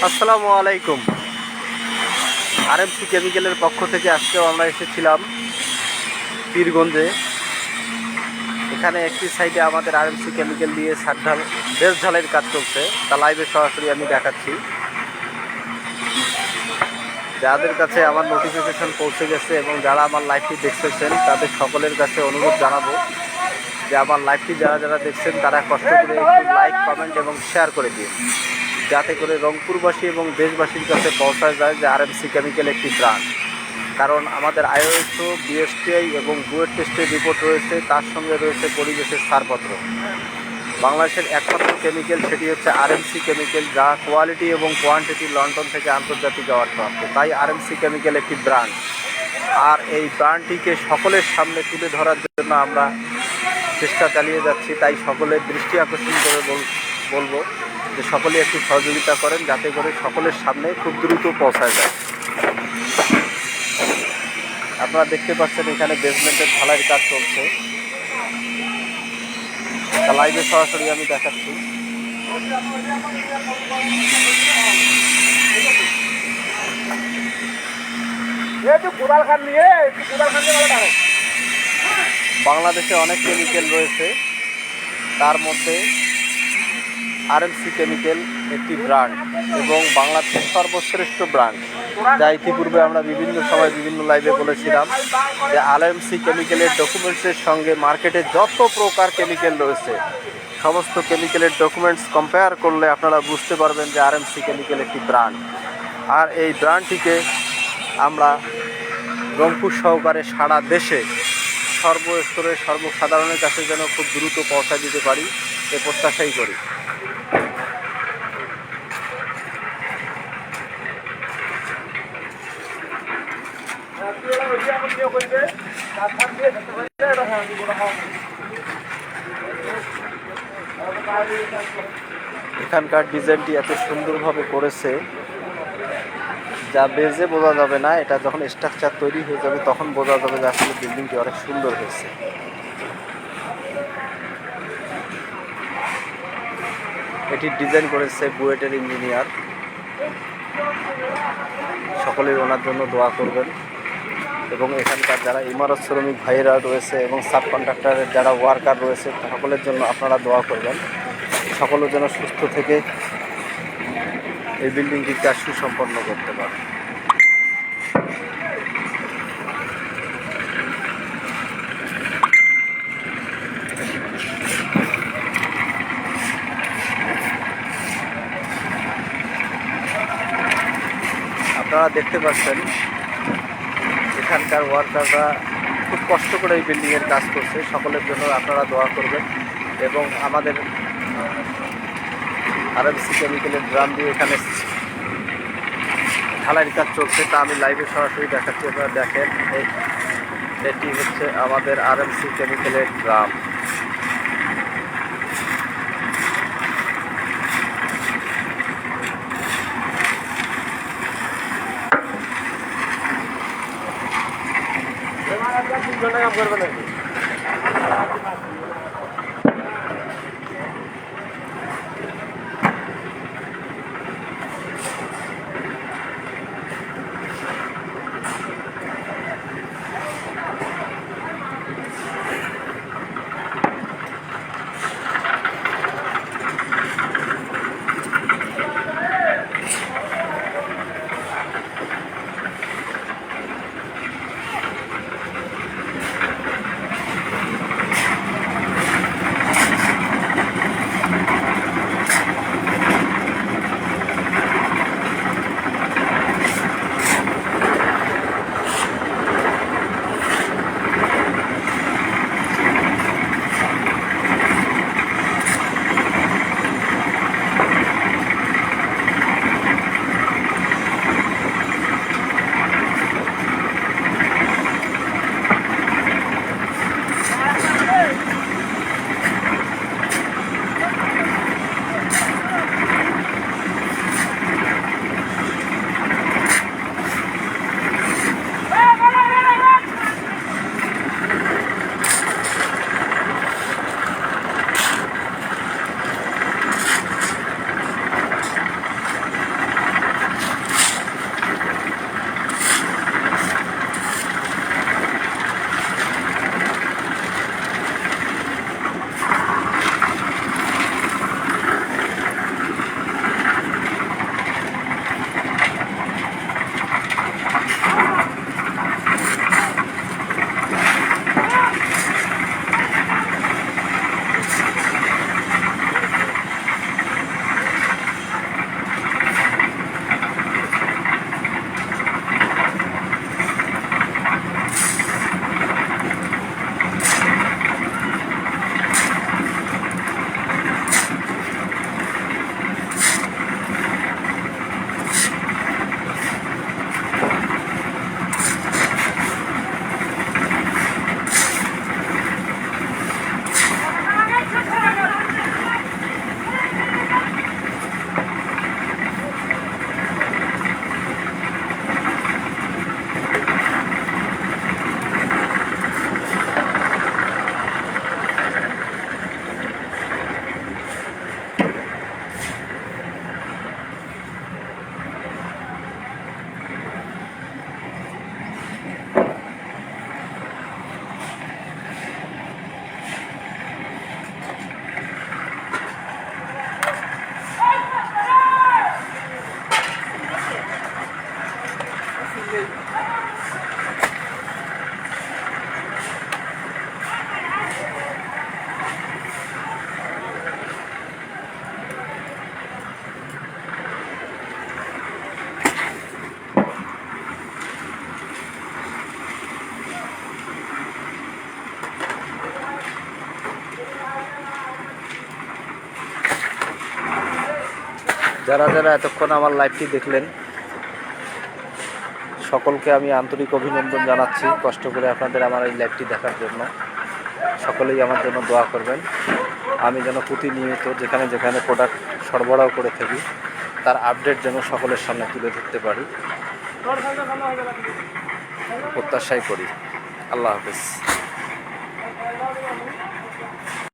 আসসালামু আলাইকুম। আরএমসি কেমিক্যালের পক্ষ থেকে আজকেও আমরা এসেছিলাম পীরগঞ্জে। এখানে একটি সাইডে আমাদের আরএমসি কেমিক্যাল দিয়ে বেস ঢালাইয়ের কাজ চলছে, তা লাইভে সরাসরি আমি দেখাচ্ছি। যাদের কাছে আমার নোটিফিকেশন পৌঁছে গেছে এবং যারা আমার লাইভটি দেখতেছেন তাদের সকলের কাছে অনুরোধ জানাবো যে আমার লাইভটি যারা যারা দেখছেন তারা কষ্ট করে একটু লাইক, কমেন্ট এবং শেয়ার করে দিন, যাতে করে রংপুরবাসী এবং দেশবাসীর কাছে পৌঁছায় যায় যে আরএমসি কেমিক্যাল একটি ব্র্যান্ড। কারণ আমাদের আইএসও, বিএসটিআই এবং বুয়েট টেস্টের রিপোর্ট রয়েছে, তার সঙ্গে রয়েছে পরিবেশের ছাড়পত্র। বাংলাদেশের একমাত্র কেমিক্যাল সেটি হচ্ছে আরএমসি কেমিক্যাল, যা কোয়ালিটি এবং কোয়ান্টিটি লন্ডন থেকে আন্তর্জাতিক অ্যাওয়ার্ড প্রাপ্ত। তাই আরএমসি কেমিক্যাল একটি ব্র্যান্ড, আর এই ব্র্যান্ডটিকে সকলের সামনে তুলে ধরার জন্য আমরা চেষ্টা চালিয়ে যাচ্ছি। তাই সকলের দৃষ্টি আকর্ষণ করে বলবো যে সকলে একটু সহযোগিতা করেন, যাতে করে সকলের সামনে খুব দ্রুত পৌঁছায় যায়। আপনারা দেখতে পাচ্ছেন এখানে বেসমেন্টের ঢালাইয়ের কাজ চলছে, তা লাইভে সরাসরি আমি দেখাচ্ছি। বাংলাদেশে অনেক কেমিক্যাল রয়েছে, তার মধ্যে আরএমসি কেমিক্যাল একটি ব্র্যান্ড এবং বাংলাদেশের সর্বশ্রেষ্ঠ ব্র্যান্ড, যা ইতিপূর্বে আমরা বিভিন্ন সময় বিভিন্ন লাইভে বলেছিলাম যে আরএমসি কেমিক্যালের ডকুমেন্টসের সঙ্গে মার্কেটে যত প্রকার কেমিক্যাল রয়েছে সমস্ত কেমিক্যালের ডকুমেন্টস কম্পেয়ার করলে আপনারা বুঝতে পারবেন যে আরএমসি কেমিক্যাল একটি ব্র্যান্ড। আর এই ব্র্যান্ডটিকে আমরা রংপুর সহকারে সারা দেশে সর্বস্তরের সর্বসাধারণের কাছে যেন খুব দ্রুত পৌঁছায় দিতে পারি, এ প্রত্যাশাই করি। এখানকার ডিজাইনটি এত সুন্দরভাবে করেছে যা বেজে বোঝা যাবে না, এটা যখন স্ট্রাকচার তৈরি হয়ে যাবে তখন বোঝা যাবে যে আসলে বিল্ডিংটি অনেক সুন্দর হয়েছে। এটি ডিজাইন করেছে বুয়েটের ইঞ্জিনিয়ার। সকলেই ওনার জন্য দোয়া করবেন এবং এখানকার যারা ইমারত শ্রমিক ভাইয়েরা রয়েছে এবং সাব কন্ট্রাক্টরের যারা ওয়ার্কার রয়েছে সকলের জন্য আপনারা দোয়া করবেন, সকলের যেন সুস্থ থেকে এই বিল্ডিংটির কাজ সুসম্পন্ন করতে পারে। আপনারা দেখতে পাচ্ছেন এখানকার ওয়ার্কাররা খুব কষ্ট করে এই বিল্ডিংয়ের কাজ করছে, সকলের জন্য আপনারা দোয়া করবেন। এবং আমাদের আরএমসি কেমিক্যালের ড্রাম দিয়ে এখানে ঢালাইয়ের কাজ চলছে, তা আমি লাইভে সরাসরি দেখাচ্ছি। আপনারা দেখেন এটি হচ্ছে আমাদের আরএমসি কেমিক্যালের ড্রাম। কাম করবে নাকি? যারা যারা এতক্ষণ আমার লাইভটি দেখলেন সকলকে আমি আন্তরিক অভিনন্দন জানাচ্ছি কষ্ট করে আপনাদের আমার এই লাইভটি দেখার জন্য। সকলেই আমার জন্য দোয়া করবেন, আমি যেন প্রতিনিয়ত যেখানে যেখানে প্রোডাক্ট সরবরাহ করে থাকি তার আপডেট যেন সকলের সামনে তুলে ধরতে পারি প্রত্যাশাই করি। আল্লাহ হাফেজ।